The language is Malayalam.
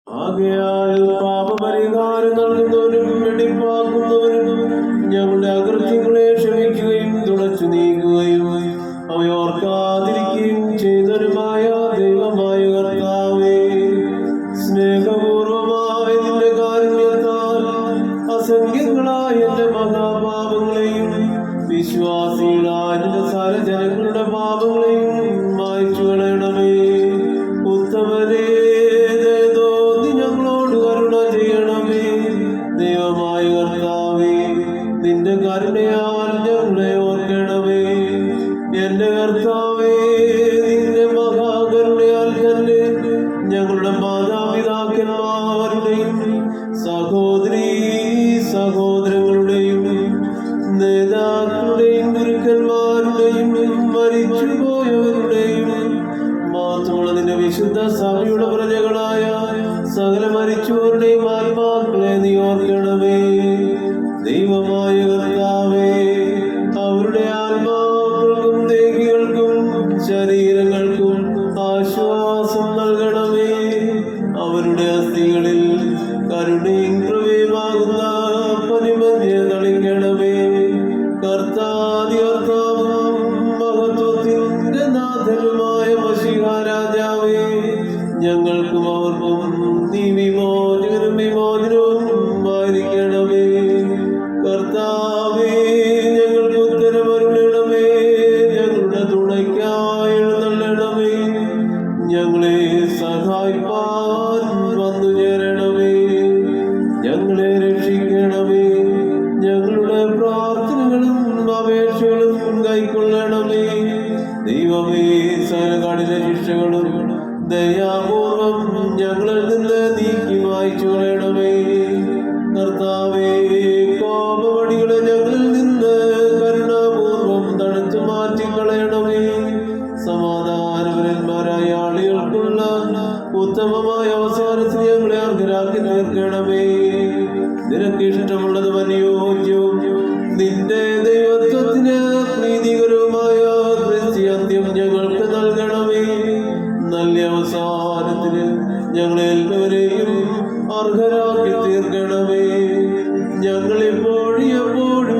ആകയാൽ പാപപരിഹാരം നൽകുന്നവരും വെടിപ്പാക്കുന്നവരും ഞങ്ങളുടെ അകൃത്യങ്ങളെ ക്ഷമിക്കുകയും തുടച്ചു നീക്കുകയും അവയോർക്കാതിരിക്കുകയും ചെയ്തവരുമായ ദൈവമായ കർത്താവേ, സ്നേഹപൂർവമായ നിന്റെ കാരുണ്യത്താൽ അസംഖ്യങ്ങളായ എന്റെ മഹാപാപങ്ങളെയും വിശ്വാസികളായ നിന്റെ സകലജനങ്ങളുടെ പാപങ്ങളെയും മായ്ച്ചു കളയണമേ. ഉത്തമനേ, ദൈവമായ കർത്താവേ, നിന്റെ കരുണയാൽ ഞങ്ങളെ ഓർക്കണമേ. എന്റെ കർത്താവേ, നിന്റെ മഹാകരുണയാൽ തന്നെ ഞങ്ങളുടെ മാതാപിതാക്കന്മാരുടെയും സഹോദരീ സഹോദരങ്ങളുടെയും നേതാക്കളുടെയും ഗുരുക്കന്മാരുടെയും മരിച്ചുപോയവരുടെയും മാത്രമുള്ള നിന്റെ വിശുദ്ധ സഭയുടെ പ്രജകളായ സകല മരിച്ചവരുടെയും ആത്മാക്കളെ നീ ഓർക്കണമേ. ദൈവമായ കർത്താവേ, അവരുടെ ആത്മാക്കൾക്കും ദേഹികൾക്കും ശരീരങ്ങൾക്കും ആശ്വാസം നൽകണമേ. അവരുടെ അസ്ഥികളിൽ കരുണയും കൃപയുമാകുന്ന പനിമഞ്ഞ് തളിക്കണമേ. കർത്താവും മഹത്വത്തിന്റെ നാഥനുമായ മശീഹാ രാജാവേ, ഞങ്ങൾക്കും അവർക്കും നീ വിമോചകനും വിമോചനവും ആയിരിക്കണമേ. കർത്താവേ, ഞങ്ങൾക്ക് ഉത്തരമരുളണമേ. ഞങ്ങളുടെ തുണയ്ക്കായി എഴുന്നള്ളണമേ. ഞങ്ങളെ സഹായിപ്പാൻ വന്നു ചേരണമേ. ഞങ്ങളെ രക്ഷിക്കണമേ. ഞങ്ങളുടെ പ്രാർത്ഥനകളും അപേക്ഷകളും കൈക്കൊള്ളണമേ. ദൈവമേ, സകല ശിക്ഷകളും ദയാപൂർവം ഞങ്ങളിൽ നിന്ന് നീക്കി മായ്ച്ചു കളയണമേ. കർത്താവേ, കോപവടികളെ ഞങ്ങളിൽ നിന്ന് കരുണാപൂർവം തടുത്തു മാറ്റിക്കളയണമേ. സമാധാനപരന്മാരായ ആളുകൾക്കുള്ള ഉത്തമമായ അവസാനത്തിൽ ഞങ്ങളെ അർഹരാക്കി തീർക്കണമേ. നിനക്ക് ഇഷ്ടമുള്ളത് അനുയോജ്യവും നിന്റെ ദൈവത്വത്തിന് പ്രീതികരവുമായ ക്രിസ്ത്യാന്ത്യം ഞങ്ങൾക്ക് നൽകണമേ. നല്ല അവസാനത്തിന് ഞങ്ങളെല്ലാവരെയും അർഹരാക്കി തീർക്കണമേ. ഞങ്ങളിപ്പോഴും എപ്പോഴും